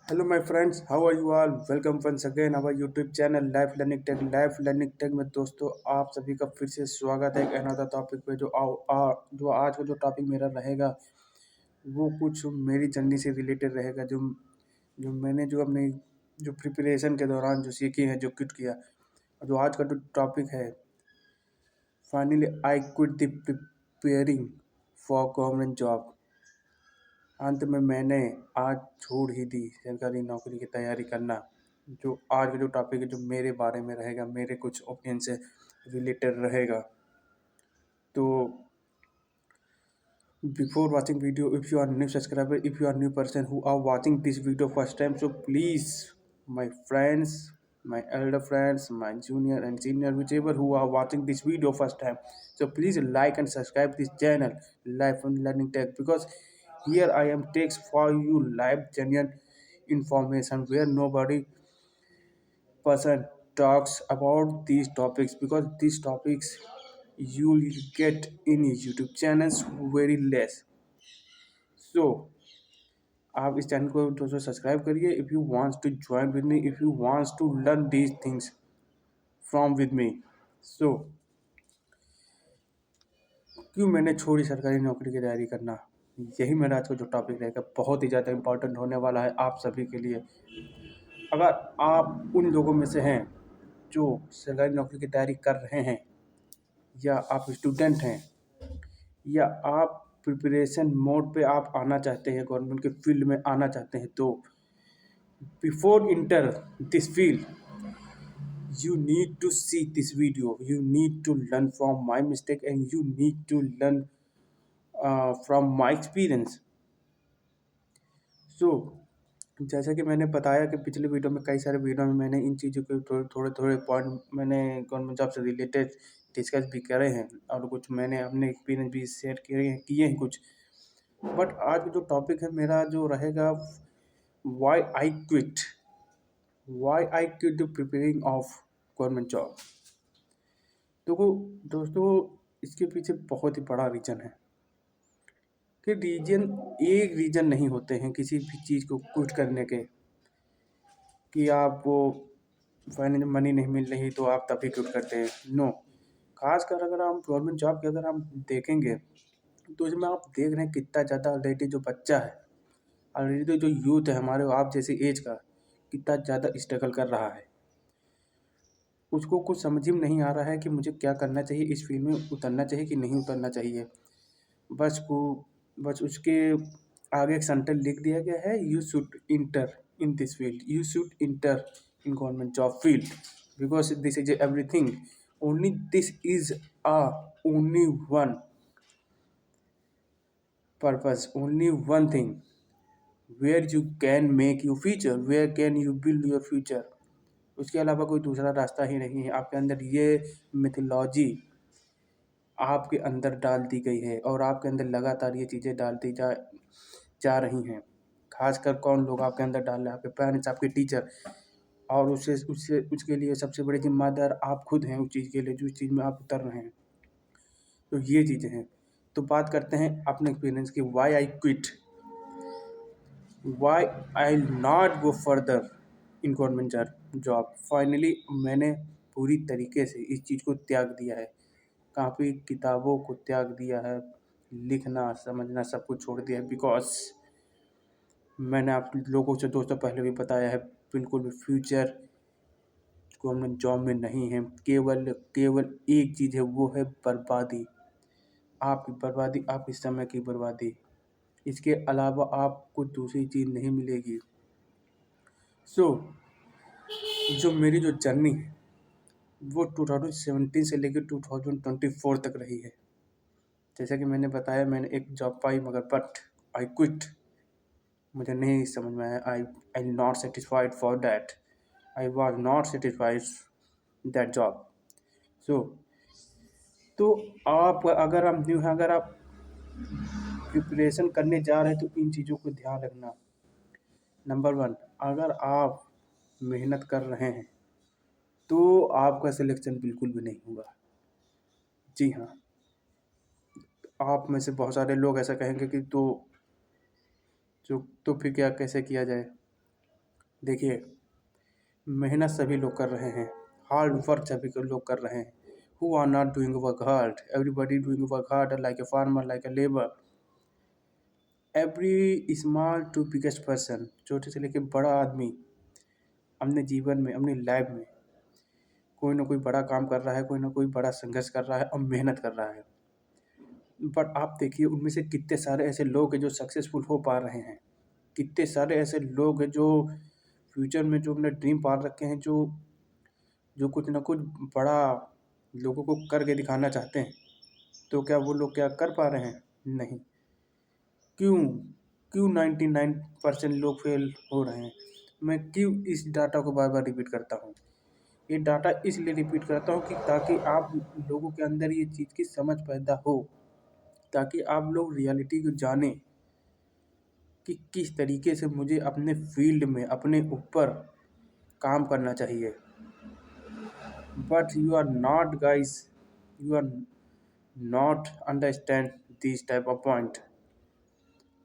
Hello, my friends. How are you all? Welcome once again our YouTube channel Life Learning Tech. Life Learning Tech में दोस्तों आप सभी का फिर से स्वागत है एक अनदर टॉपिक पे जो आज का जो टॉपिक मेरा रहेगा वो कुछ मेरी जर्नी से रिलेटेड रहेगा जो जो मैंने जो अपने जो प्रिपरेशन के दौरान जो सीखी है जो किट किया जो आज का जो टॉपिक है finally I quit the preparing for government job. अंत में मैंने आज छोड़ ही दी सरकारी नौकरी की तैयारी करना। जो आज का जो टॉपिक है जो मेरे बारे में रहेगा मेरे कुछ ओपिनियन से रिलेटेड रहेगा। तो before watching video, if you are new subscriber, if you are new person who are watching this video first time, so please my friends, my elder friends, my junior and senior, whichever who are watching this video first time, so please like and subscribe this channel Life and Learning Tech, because here I am takes for you live genuine information where nobody person talks about these topics, because these topics you will get in YouTube channels very less. So आप इस channel को दोस्तों subscribe करिए if you wants to join with me, if you wants to learn these things from with me. So क्यों मैंने छोड़ी सरकारी नौकरी की तैयारी करना, यही मेरा आज का जो टॉपिक रहेगा बहुत ही ज़्यादा इम्पोर्टेंट होने वाला है आप सभी के लिए। अगर आप उन लोगों में से हैं जो सरकारी नौकरी की तैयारी कर रहे हैं, या आप स्टूडेंट हैं, या आप प्रिपरेशन मोड पे आप आना चाहते हैं, गवर्नमेंट के फील्ड में आना चाहते हैं, तो before inter this field you need to see this video, you need to learn from my mistake, and you need to learn from my experience. So जैसा कि मैंने बताया कि पिछले वीडियो में कई सारे वीडियो में मैंने इन चीज़ों के थोड़े थोड़े पॉइंट मैंने गवर्नमेंट जॉब से रिलेटेड डिस्कस भी करे हैं और कुछ मैंने अपने एक्सपीरियंस भी शेयर किए हैं कुछ। बट आज जो टॉपिक है मेरा जो रहेगा why I quit the preparing of government job. देखो दोस्तों, इसके पीछे बहुत ही बड़ा रीज़न है कि एक रीज़न नहीं होते हैं किसी भी चीज़ को क्विट करने के, कि आपको फाइनेंशियल मनी नहीं मिल रही तो आप तभी क्विट करते हैं। नो, खासकर अगर हम गवर्नमेंट जॉब की अगर हम देखेंगे तो इसमें आप देख रहे हैं कितना ज़्यादा ऑलरेडी जो बच्चा है, ऑलरेडी जो यूथ है हमारे आप जैसे एज का, कितना ज़्यादा स्ट्रगल कर रहा है। उसको कुछ समझ में नहीं आ रहा है कि मुझे क्या करना चाहिए, इस फील्ड में उतरना चाहिए कि नहीं उतरना चाहिए। बस उसके आगे एक सेंटेंस लिख दिया गया है, you should enter in this field, you should enter in government job field, because this is everything, only this is a only one purpose, only one thing where you can make your future, where can you build your future. उसके अलावा कोई दूसरा रास्ता ही नहीं है। आपके अंदर ये मिथोलॉजी आपके अंदर डाल दी गई है और आपके अंदर लगातार ये चीज़ें डालती जा रही हैं। खासकर कौन लोग आपके अंदर डाल रहे हैं? आपके पेरेंट्स, आपके टीचर, और उसके लिए सबसे बड़ी जिम्मेदार आप खुद हैं उस चीज़ के लिए जो चीज़ में आप उतर रहे हैं। तो ये चीज़ें हैं। तो बात करते हैं अपने एक्सपीरियंस की, why I quit, why I not go further in government job. Finally मैंने पूरी तरीके से इस चीज़ को त्याग दिया है, काफ़ी किताबों को त्याग दिया है, लिखना समझना सब कुछ छोड़ दिया है, बिकॉज मैंने आप लोगों से दोस्तों पहले भी बताया है, बिल्कुल भी फ्यूचर गवर्नमेंट जॉब में नहीं है। केवल एक चीज़ है, वो है बर्बादी, आपकी बर्बादी, आपके समय की बर्बादी। इसके अलावा आपको दूसरी चीज़ नहीं मिलेगी। सो जो मेरी जो जर्नी है वो 2017 से लेकर 2024 तक रही है। जैसा कि मैंने बताया, मैंने एक जॉब पाई मगर बट आई क्विट, मुझे नहीं समझ में आया। I not satisfied for that, I was not satisfied that job. So तो आप अगर आप न्यू हैं, अगर आप प्रिपरेशन करने जा रहे हैं तो इन चीज़ों को ध्यान रखना। नंबर वन, अगर आप मेहनत कर रहे हैं तो आपका सिलेक्शन बिल्कुल भी नहीं होगा। जी हाँ, आप में से बहुत सारे लोग ऐसा कहेंगे कि तो फिर क्या कैसे किया जाए। देखिए, मेहनत सभी लोग कर रहे हैं, हार्ड वर्क सभी लोग कर रहे हैं। Who are not doing work hard? Everybody doing work hard, like a farmer, like a labour. Every small to biggest person, छोटे से लेके बड़ा आदमी अपने जीवन में, अपनी लाइफ में कोई ना कोई बड़ा काम कर रहा है, कोई ना कोई बड़ा संघर्ष कर रहा है और मेहनत कर रहा है। बट आप देखिए, उनमें से कितने सारे ऐसे लोग हैं जो सक्सेसफुल हो पा रहे हैं। कितने सारे ऐसे लोग हैं जो फ्यूचर में जो अपने ड्रीम पाल रखे हैं, जो जो कुछ ना कुछ बड़ा लोगों को करके दिखाना चाहते हैं। तो क्या वो लोग क्या कर पा रहे हैं? नहीं। क्यों? क्यों 99% लोग फेल हो रहे हैं? मैं क्यों इस डाटा को बार बार रिपीट करता हूँ? ये डाटा इसलिए रिपीट करता हूँ कि ताकि आप लोगों के अंदर ये चीज़ की समझ पैदा हो, ताकि आप लोग रियलिटी को जानें कि किस तरीके से मुझे अपने फील्ड में, अपने ऊपर काम करना चाहिए। But you are not guys, you are not understand this type of point.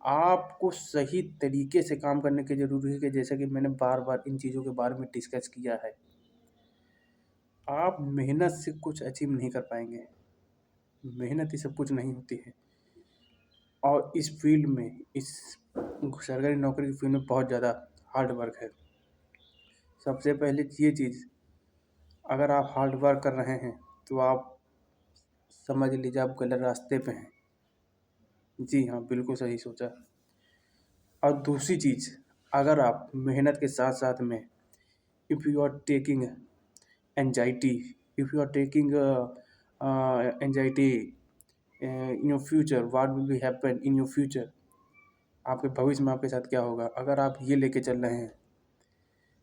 आपको सही तरीके से काम करने की ज़रूरत है कि जैसा कि मैंने बार बार इन चीज़ों के बारे में डिस्कस किया है। आप मेहनत से कुछ अचीव नहीं कर पाएंगे, मेहनत ही सब कुछ नहीं होती है। और इस फील्ड में, इस सरकारी नौकरी की फील्ड में बहुत ज़्यादा हार्ड वर्क है। सबसे पहले ये चीज़, अगर आप हार्ड वर्क कर रहे हैं तो आप समझ लीजिए आप गलत रास्ते पे हैं। जी हाँ, बिल्कुल सही सोचा। और दूसरी चीज़, अगर आप मेहनत के साथ साथ में if you are taking anxiety, if you are taking anxiety in your future, what will be happen in your future, आपके भविष्य में आपके साथ क्या होगा अगर आप ये लेके चल रहे हैं।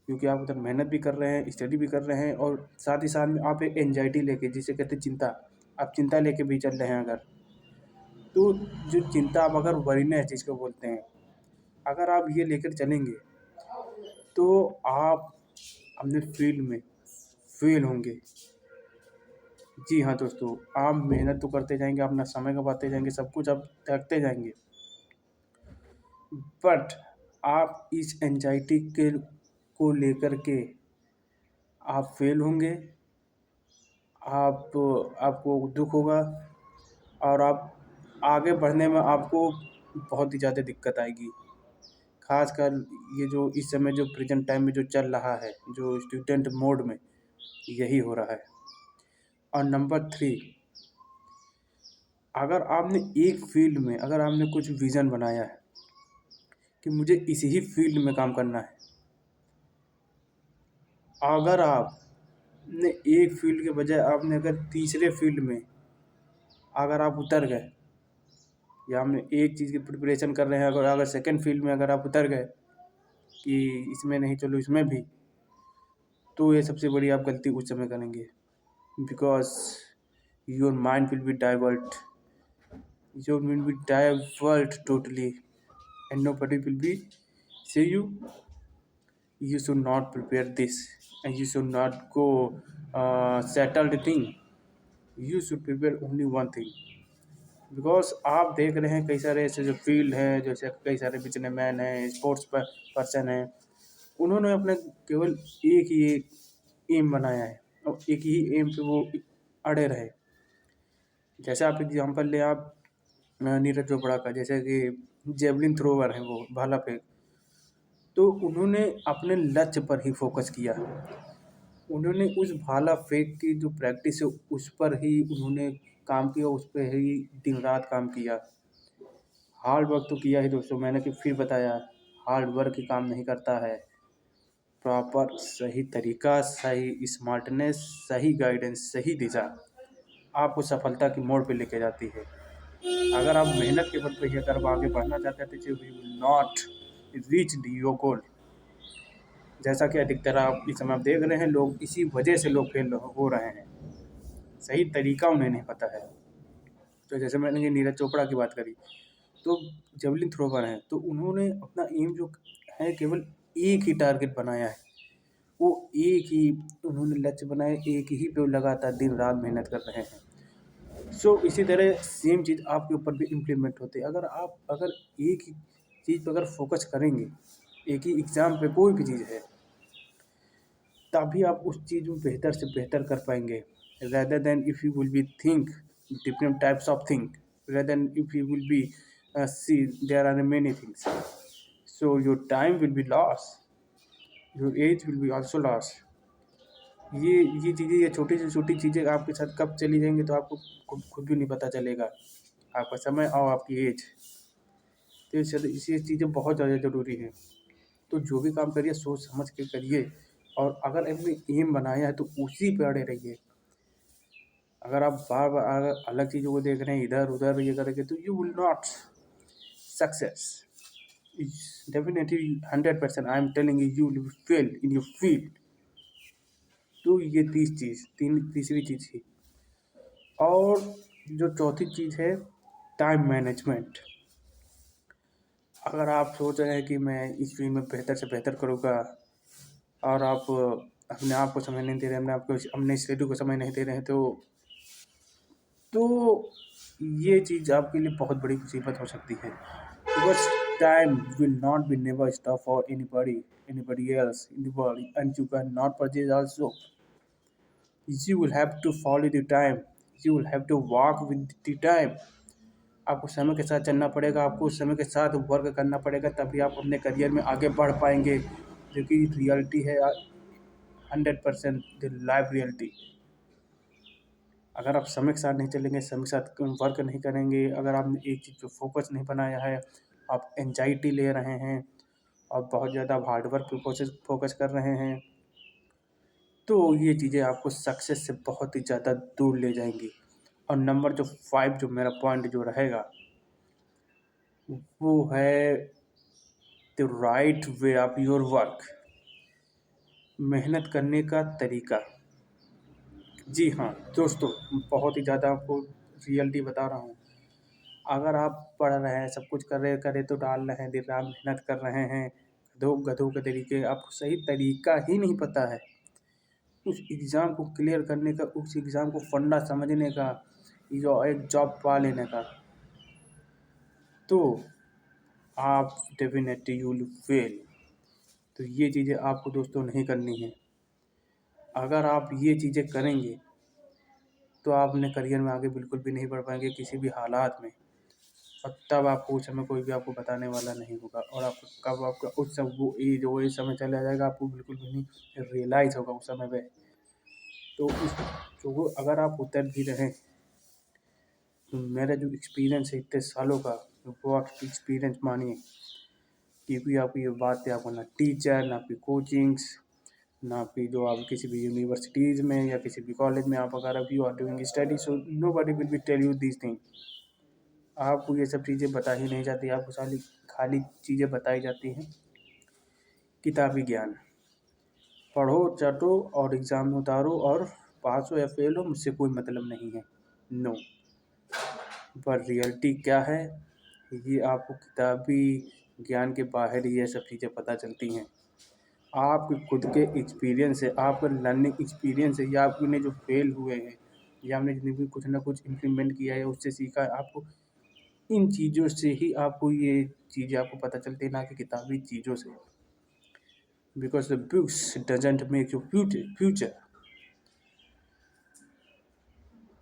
क्योंकि आप उधर मेहनत भी कर रहे हैं, स्टडी भी कर रहे हैं और साथ ही साथ में आप एक एंजाइटी लेके, जिसे कहते हैं चिंता, आप चिंता लेके भी चल रहे हैं अगर, तो जो चिंता आप अगर वरीनेस जिसको चीज़ को बोलते हैं, अगर आप ये लेकर चलेंगे तो आप अपने फील्ड में फेल होंगे। जी हाँ दोस्तों, आप मेहनत तो करते जाएंगे, अपना समय गंवाते जाएंगे, सब कुछ आप त्यागते जाएंगे, बट आप इस एंजाइटी के को लेकर के आप फेल होंगे। आपको दुख होगा और आप आगे बढ़ने में आपको बहुत ही ज़्यादा दिक्कत आएगी। खासकर ये जो इस समय जो प्रेजेंट टाइम में जो चल रहा है, जो स्टूडेंट मोड में, यही हो रहा है। और नंबर 3, अगर आपने एक फील्ड में, अगर आपने कुछ विज़न बनाया है कि मुझे इसी ही फील्ड में काम करना है, अगर आपने एक फील्ड के बजाय आपने अगर तीसरे फील्ड में अगर आप उतर गए, या हमने एक चीज़ की प्रिपरेशन कर रहे हैं, अगर सेकंड फील्ड में अगर आप उतर गए कि इसमें नहीं चलो इसमें भी, तो ये सबसे बड़ी आप गलती उस समय करेंगे। Because your mind will be divert, your will be divert totally and nobody will be say you should not prepare this and you should not go settle the thing. You should prepare only one thing. Because आप देख रहे हैं कई सारे ऐसे जो field हैं, जैसे कई सारे बिजनेसमैन हैं, स्पोर्ट्स पर्सन हैं, उन्होंने अपने केवल एक ही एम बनाया है और एक ही एम पे वो अड़े रहे। जैसे आप एग्जांपल लें, आप नीरज चोपड़ा का, जैसे कि जेवलिन थ्रोवर हैं, वो भाला फेंक, तो उन्होंने अपने लक्ष्य पर ही फोकस किया। उन्होंने उस भाला फेंक की जो प्रैक्टिस है उस पर ही उन्होंने काम किया, उस पर ही दिन रात काम किया। हार्ड वर्क तो किया ही दोस्तों, मैंने कि फिर बताया, हार्ड वर्क ही काम नहीं करता है, प्रॉपर सही तरीका, सही स्मार्टनेस, सही गाइडेंस, सही दिशा आपको सफलता की मोड़ पे लेके जाती है। अगर आप मेहनत के बल पे ही अगर आगे बढ़ना चाहते हैं तो you will not reach your goal. जैसा कि अधिकतर आप इस समय आप देख रहे हैं, लोग इसी वजह से लोग फेल हो रहे हैं, सही तरीका उन्हें नहीं पता है। तो जैसे मैंने ये नीरज चोपड़ा की बात करी, तो जेवलिन थ्रोवर हैं, तो उन्होंने अपना एम जो है केवल एक ही टारगेट बनाया है, वो एक ही उन्होंने लक्ष्य बनाया, एक ही पे लगातार दिन रात मेहनत कर रहे हैं। सो इसी तरह सेम चीज़ आपके ऊपर भी इम्प्लीमेंट होती है। अगर आप एक ही चीज़ पर अगर फोकस करेंगे, एक ही एग्ज़ाम पे कोई भी चीज़ है, तभी आप उस चीज़ में बेहतर से बेहतर कर पाएँगे। rather than if you will be think different types of thing, rather than if you will be see there are many things, so your time will be lost, your age will be also lost. ये चीज़ें, ये छोटी से छोटी चीज़ें आपके साथ कब चली जाएँगी तो आपको खुद भी नहीं पता चलेगा, आपका समय और आपकी एज। तो ये चीज़ें बहुत ज़्यादा ज़रूरी हैं। तो जो भी काम करिए सोच समझ के करिए, और अगर आपने एम बनाया है तो उसी पे अड़े रहिए। अगर आप बार-बार अगर अलग चीज़ों को देख रहे हैं, इधर-उधर ये करेंगे, तो you will not success. Definitely 100% I am telling you, you will fail in your field. तो ये तीसरी चीज़ थी। और जो चौथी चीज़ है, टाइम मैनेजमेंट। अगर आप सोच रहे हैं कि मैं इस फील्ड में बेहतर से बेहतर करूँगा, और आप अपने आप को समय नहीं दे रहे हैं, अपने स्टडी को समय नहीं दे रहे हैं, तो ये चीज़ आपके लिए बहुत बड़ी मुसीबत हो सकती है। Because time will not be never stop for anybody else in the world, and you cannot purchase also. You will have to follow the time. You will have to walk with the time. आपको समय के साथ चलना पड़ेगा, आपको उस समय के साथ वर्क करना पड़ेगा, तभी आप अपने करियर में आगे बढ़ पाएँगे, जो कि रियलिटी है 100% द लाइफ रियलिटी। अगर आप समय के साथ नहीं चलेंगे, समय के साथ वर्क नहीं करेंगे, अगर आपने एक चीज़ पे फ़ोकस नहीं बनाया है, आप एंग्ज़ायटी ले रहे हैं और बहुत ज़्यादा हार्ड वर्क पे फ़ोकस कर रहे हैं, तो ये चीज़ें आपको सक्सेस से बहुत ही ज़्यादा दूर ले जाएँगी। और नंबर जो 5 जो मेरा पॉइंट जो रहेगा, वो है the right way of your work. मेहनत करने का तरीका। जी हाँ, दोस्तों, बहुत ही ज़्यादा आपको रियलिटी बता रहा हूँ। अगर आप पढ़ रहे हैं, सब कुछ कर रहे तो डाल रहे हैं, दिन-रात मेहनत कर रहे हैं, गधों के तरीके, आपको सही तरीका ही नहीं पता है उस एग्ज़ाम को क्लियर करने का, उस एग्ज़ाम को फंडा समझने का, या एक जॉब पा लेने का, तो आप डेफ़िनेटली यू विल फेल। तो ये चीज़ें आपको दोस्तों नहीं करनी है। अगर आप ये चीज़ें करेंगे, तो आप अपने करियर में आगे बिल्कुल भी नहीं बढ़ पाएँगे किसी भी हालात में। और तब आपको उस समय कोई भी आपको बताने वाला नहीं होगा, और आप कब आपका उस सब वो एज समय चला जाएगा, आपको बिल्कुल भी नहीं रियलाइज़ होगा उस समय पे। तो उस जो वो अगर आप उतर भी रहें, तो मेरा जो एक्सपीरियंस है इतने सालों का, वो आप एक्सपीरियंस मानिए, क्योंकि आपकी ये बात है, आपको ना टीचर, ना आपकी कोचिंग्स, ना आपकी जो आप किसी भी यूनिवर्सिटीज़ में या किसी भी कॉलेज में आप अगर you are doing study, so nobody will be tell you this thing. आपको ये सब चीज़ें बताई नहीं जाती, आपको खाली चीज़ें बताई जाती हैं किताबी ज्ञान। पढ़ो, चाटो और एग्ज़ाम में उतारो, और पास हो या फेल हो, मुझसे कोई मतलब नहीं है। नो। पर रियलिटी क्या है, ये आपको किताबी ज्ञान के बाहर ही ये सब चीज़ें पता चलती हैं। आपके खुद के एक्सपीरियंस से, आपका लर्निंग एक्सपीरियंस है, या आपने जो फेल हुए हैं, या आपने ज़िंदगी में कुछ ना कुछ इम्प्लीमेंट किया है, उससे सीखा है, आपको इन चीज़ों से ही आपको ये चीज़ें आपको पता चलती है, ना कि किताबी चीज़ों से। Because the books doesn't make you future.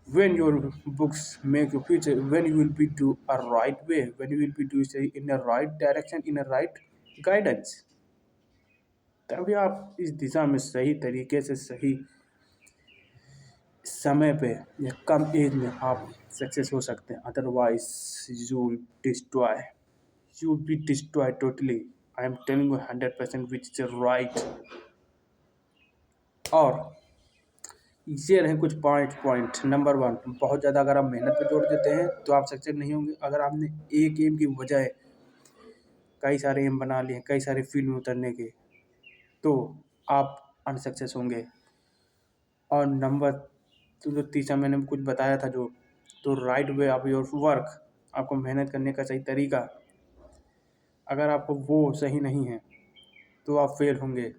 When your books make your future, when you will be do a right way, when you will be do say in a right direction, in a right guidance, तभी आप इस दिशा में सही तरीके से, सही समय पे, या कम एज में आप सक्सेस हो सकते हैं। Otherwise you will destroy, you will be destroy totally. I am telling you 100% which is right. और ये रहे कुछ पॉइंट। नंबर 1, बहुत ज़्यादा अगर आप मेहनत पे जोड़ देते हैं तो आप सक्सेस नहीं होंगे। अगर आपने एक एम की बजाय कई सारे एम बना लिए, कई सारे फील्ड में उतरने के, तो आप अनसक्सेस होंगे। और नंबर 2, जो तीसरा मैंने कुछ बताया था, जो तो right way of your work, आपको मेहनत करने का सही तरीका, अगर आपको वो सही नहीं है तो आप फेल होंगे।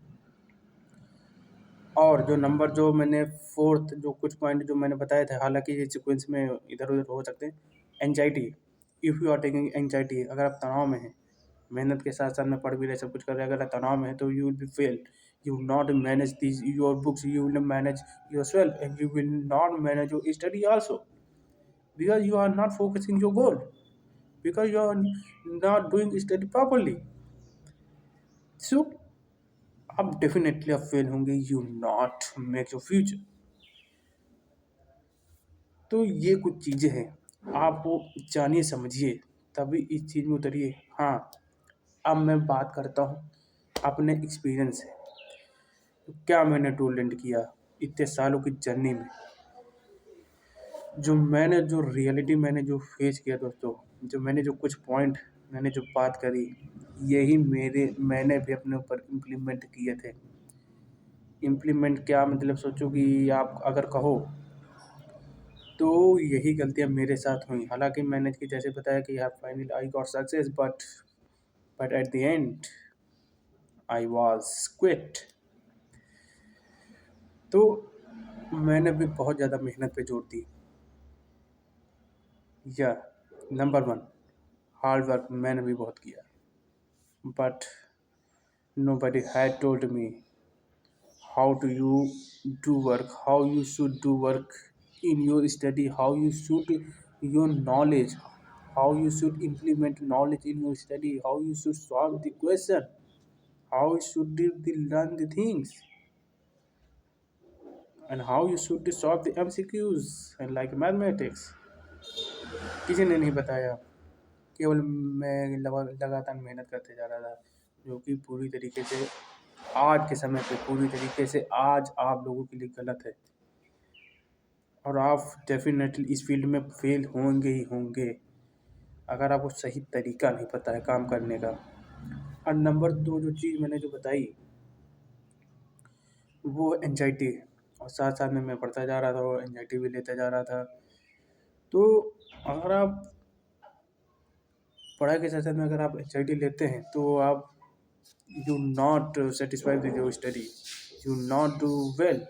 और जो नंबर जो मैंने 4th जो कुछ पॉइंट जो मैंने बताए थे, हालांकि ये सीक्वेंस में इधर उधर हो सकते हैं। Anxiety, if you are taking anxiety, अगर आप तनाव में हैं, मेहनत के साथ साथ में पढ़ भी रहे, सब कुछ कर रहे, अगर तनाव में है तो you will be fail. You will not manage this your books, you will manage your self, and you will not manage your study also, because you are not focusing your goal, because you are not doing study properly. So आप definitely आप fail होंगे, you not make your future. तो ये कुछ चीज़ें हैं, आप वो जानिए समझिए तभी इस चीज़ में उतरिए। हाँ, अब मैं बात करता हूँ अपने एक्सपीरियंस से। तो क्या मैंने टूलेंट किया इतने सालों की जर्नी में, जो रियलिटी मैंने जो फेस किया दोस्तों, जो कुछ पॉइंट मैंने जो बात करी, यही मैंने भी अपने ऊपर इम्प्लीमेंट किए थे। इम्प्लीमेंट क्या मतलब, सोचो कि आप अगर कहो तो यही गलतियाँ मेरे साथ हुई। हालांकि मैंने कि जैसे बताया कि finally I got success, but at the and I was quit. तो मैंने भी बहुत ज़्यादा मेहनत पे जोर दी। या नंबर वन, हार्ड वर्क मैंने भी बहुत किया, but nobody had told me how do you do work, how you should do work in your study, how you should your knowledge, how you should implement knowledge in your study, how you should solve the question, how you should learn the things, and how you should solve the MCQs and like mathematics। किसी ने नहीं बताया, केवल मैं लगातार मेहनत करते जा रहा था, जो कि पूरी तरीके से आज के समय पे पूरी तरीके से आज आप लोगों के लिए गलत है, और आप डेफिनेटली इस फील्ड में फेल होंगे ही होंगे अगर आपको सही तरीका नहीं पता है काम करने का। और नंबर दो जो चीज़ मैंने जो बताई वो एंजाइटी, और साथ साथ में मैं पढ़ता जा रहा था और एंजाइटी भी लेता जा रहा था। तो अगर आप पढ़ाई के साथ साथ में अगर आप एंजाइटी लेते हैं तो आप you not satisfied with your study, you not do well,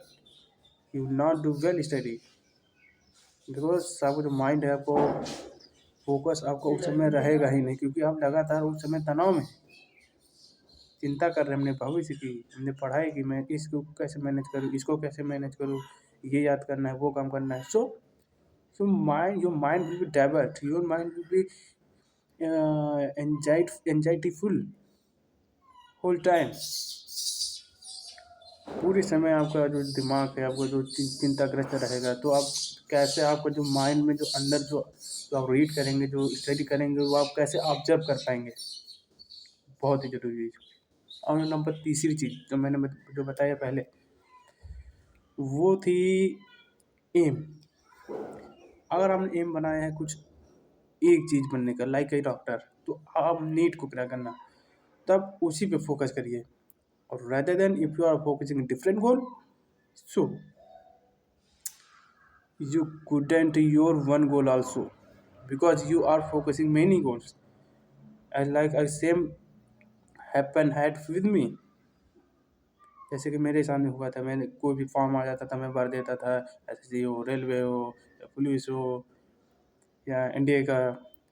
you not do well study, because आपका जो माइंड है आपको फोकस आपको उस समय रहेगा ही नहीं, क्योंकि आप लगातार उस समय तनाव में चिंता कर रहे हैं। हमने भविष्य की, हमने पढ़ाई की, मैं इसको कैसे मैनेज करूँ, इसको कैसे मैनेज करूँ, ये याद करना है, वो काम करना है। So your mind will be divert, your mind will be anxietyful whole time. पूरे समय आपका जो दिमाग है आपको जो चिंताग्रस्त रहेगा, तो आप कैसे आपका जो माइंड में जो अंदर जो आप रीड करेंगे, जो स्टडी करेंगे, वो आप कैसे ऑब्जर्व कर पाएंगे, बहुत ही ज़रूरी है। और नंबर तीसरी चीज़ जो मैंने जो बताया पहले, वो थी एम। अगर आपने एम बनाया है कुछ एक चीज़ बनने का, लाइक ए डॉक्टर, तो आप नीट को क्रैक करना, तब उसी पे फोकस करिए। और rather than if you are focusing different goal, so you couldn't your one goal also, because you are focusing many goals, and like I same had with me। जैसे कि मेरे सामने हुआ था, मैंने कोई भी फॉर्म आ जाता था मैं भर देता था, एसएससी हो, रेलवे हो, या पुलिस हो, या एनडीए का,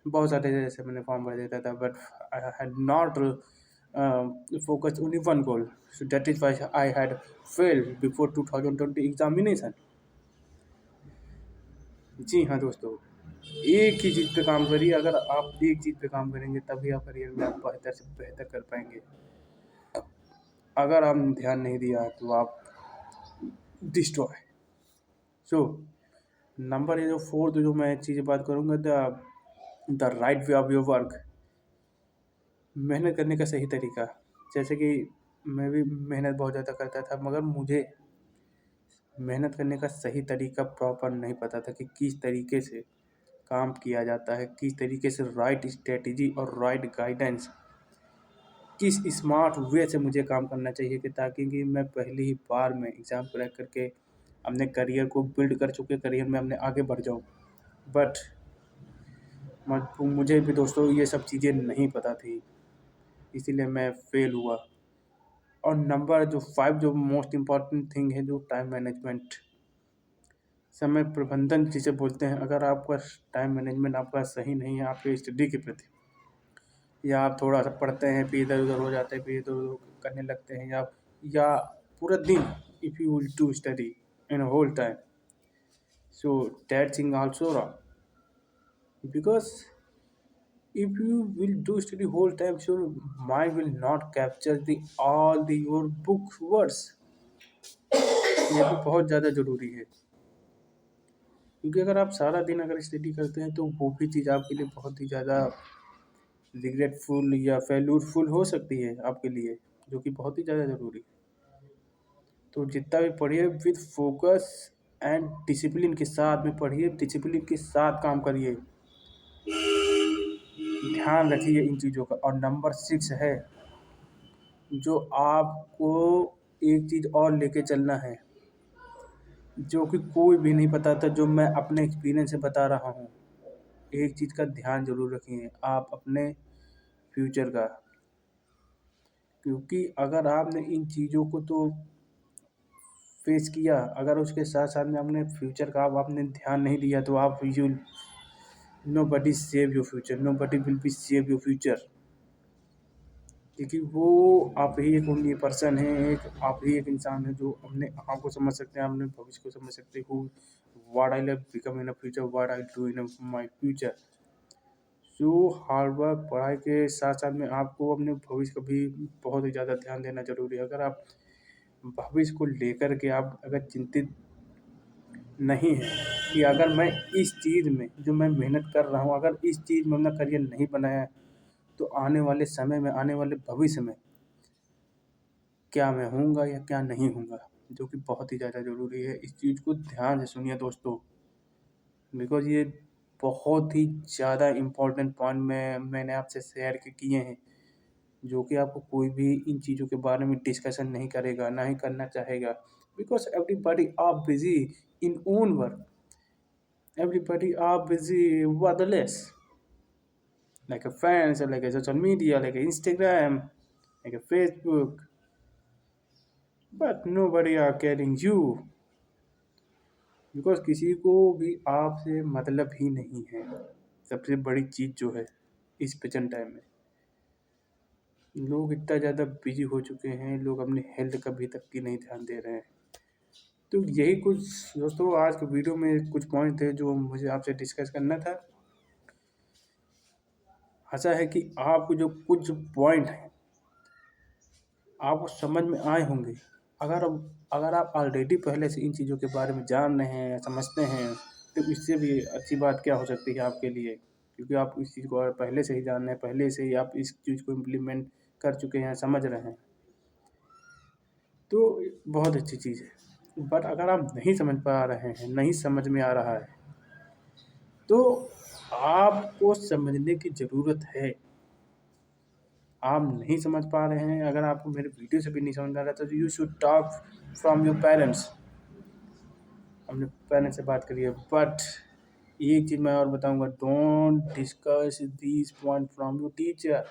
बहुत सारे जैसे मैंने फॉर्म भर देता था, but I had not focused only one goal, so that is why I had failed before 2020 examination। जी हाँ दोस्तों, एक ही चीज़ पे काम करिए। अगर आप एक चीज़ पे काम करेंगे तभी आप करियर में आप बेहतर से बेहतर कर पाएंगे। अगर आपने ध्यान नहीं दिया तो आप डिस्ट्रॉय। सो नंबर जो फोर्थ जो मैं चीज़ बात करूँगा, the right way of your work, मेहनत करने का सही तरीका। जैसे कि मैं भी मेहनत बहुत ज़्यादा करता था, मगर मुझे मेहनत करने का सही तरीका प्रॉपर नहीं पता था कि किस तरीके से काम किया जाता है, किस तरीके से राइट स्ट्रेटजी और राइट गाइडेंस, किस स्मार्ट वे से मुझे काम करना चाहिए, कि ताकि कि मैं पहली ही बार में एग्ज़ाम क्रैक करके अपने करियर को बिल्ड कर चुके करियर में अपने आगे बढ़ जाऊँ। बट मुझे भी दोस्तों ये सब चीज़ें नहीं पता थी, इसीलिए मैं फेल हुआ। और नंबर जो 5 जो मोस्ट इम्पॉर्टेंट थिंग है, जो टाइम मैनेजमेंट, समय प्रबंधन जिसे बोलते हैं। अगर आपका टाइम मैनेजमेंट आपका सही नहीं है आपके स्टडी के प्रति, या आप थोड़ा सा पढ़ते हैं फिर इधर उधर हो जाते हैं, फिर इधर उधर करने लगते हैं, या पूरा दिन if you will to study in whole time, so that thing also wrong, because if you will do study whole time, so mind will not capture the all the your book words. ये भी बहुत ज़्यादा ज़रूरी है, क्योंकि अगर आप सारा दिन अगर स्टडी करते हैं तो वो भी चीज़ आपके लिए बहुत ही ज़्यादा रिग्रेटफुल या फेल्यूरफुल हो सकती है आपके लिए, जो कि बहुत ही ज़्यादा ज़रूरी है। तो जितना भी पढ़िए विद फोकस एंड डिसिप्लिन के साथ में पढ़िए, डिसिप्लिन के साथ काम करिए, ध्यान रखिए इन चीज़ों का। और नंबर 6 है, जो आपको एक चीज़ और लेके चलना है, जो कि कोई भी नहीं बताता, जो मैं अपने एक्सपीरियंस से बता रहा हूँ। एक चीज़ का ध्यान ज़रूर रखिए आप अपने फ्यूचर का, क्योंकि अगर आपने इन चीज़ों को तो फेस किया, अगर उसके साथ साथ में अपने फ्यूचर का आपने ध्यान नहीं दिया, तो आप you nobody save your future, nobody will be save your future, क्योंकि वो आप ही एक ओनली पर्सन है, एक आप ही एक इंसान है जो अपने आप को समझ सकते हैं, अपने भविष्य को समझ सकते हैं, who what I will become in a future, what I do in my future. So hard work, पढ़ाई के साथ साथ में आपको अपने भविष्य का भी बहुत ही ज़्यादा ध्यान देना ज़रूरी है। अगर आप भविष्य को लेकर के आप अगर चिंतित नहीं है कि अगर मैं इस चीज़ में जो मैं मेहनत कर रहा हूँ, अगर इस चीज़ में अपना करियर नहीं बनाया, तो आने वाले समय में, आने वाले भविष्य में क्या मैं हूँगा या क्या नहीं हूँगा, जो कि बहुत ही ज़्यादा ज़रूरी है। इस चीज़ को ध्यान से सुनिए दोस्तों, बिकॉज़ ये बहुत ही ज़्यादा इम्पोर्टेंट पॉइंट मैंने आपसे शेयर किए हैं, जो कि आपको कोई भी इन चीज़ों के बारे में डिस्कशन नहीं करेगा, ना ही करना चाहेगा, because everybody are busy in own work, everybody are busy worthless, like a friends, like a social media, like a Instagram, like a Facebook, but nobody are caring you, because किसी को भी आपसे मतलब ही नहीं है। सबसे बड़ी चीज़ जो है इस प्रेजेंट टाइम में, लोग इतना ज़्यादा बिजी हो चुके हैं, लोग अपने हेल्थ का भी तक की नहीं ध्यान दे रहे हैं। तो यही कुछ दोस्तों आज के वीडियो में कुछ पॉइंट थे जो मुझे आपसे डिस्कस करना था। आशा है कि आपको जो कुछ पॉइंट हैं आपको समझ में आए होंगे। अगर आप ऑलरेडी पहले से इन चीज़ों के बारे में जान रहे हैं, समझते हैं, तो इससे भी अच्छी बात क्या हो सकती है आपके लिए, क्योंकि आप इस चीज़ को पहले से ही जान रहे हैं, पहले से ही आप इस चीज़ को इम्प्लीमेंट कर चुके हैं, समझ रहे हैं, तो बहुत अच्छी चीज़ है। बट अगर आप नहीं समझ पा रहे हैं, नहीं समझ में आ रहा है, तो आपको समझने की ज़रूरत है। आप नहीं समझ पा रहे हैं, अगर आपको मेरे वीडियो से भी नहीं समझ आ रहा, तो you should talk from your parents, अपने पेरेंट्स से बात करिए। बट एक चीज़ मैं और बताऊंगा, don't discuss this point from your teacher,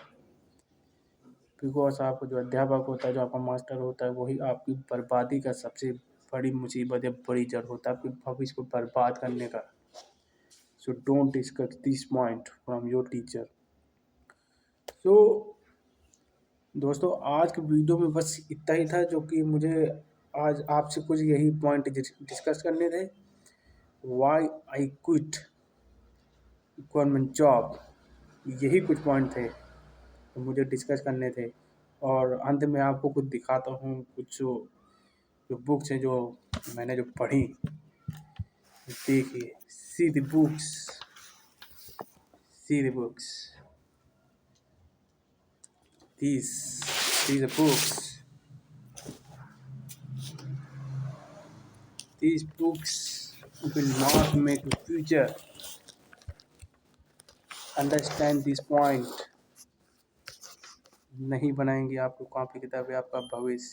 because आपको जो अध्यापक होता है, जो आपका मास्टर होता है, वही आपकी बर्बादी का सबसे बड़ी मुसीबत है, बड़ी जड़ होता है आपके भविष्य को बर्बाद करने का। So don't discuss this point from your teacher. So दोस्तों आज के वीडियो में बस इतना ही था, जो कि मुझे आज आपसे कुछ यही पॉइंट डिस्कस करने थे। Why I quit government job, यही कुछ पॉइंट थे तो मुझे डिस्कस करने थे। और अंत में आपको कुछ दिखाता हूँ, कुछ जो बुक्स हैं जो मैंने जो पढ़ी, देखिए, see the books, see the books, these are books, these books will not make your future, understand this point, नहीं बनाएंगे आपको कॉपी किताबें आपका भविष्य,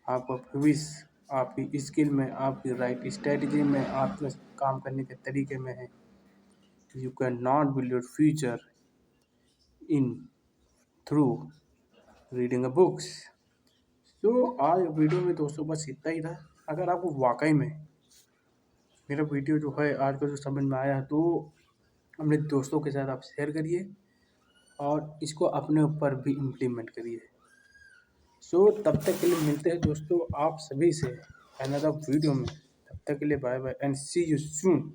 आपका भविष्य आपकी स्किल में, आपकी राइट स्ट्रेटजी में, आपके काम करने के तरीके में है। You can not build your future in through reading a books. तो आज वीडियो में दोस्तों बस इतना ही था। अगर आपको वाकई में मेरा वीडियो जो है आज का जो समझ में आया है, तो अपने दोस्तों के साथ आप शेयर करिए, और इसको अपने ऊपर भी इम्प्लीमेंट करिए। सो तब तक के लिए मिलते हैं दोस्तों आप सभी से अनदर वीडियो में। तब तक के लिए bye bye and see you soon.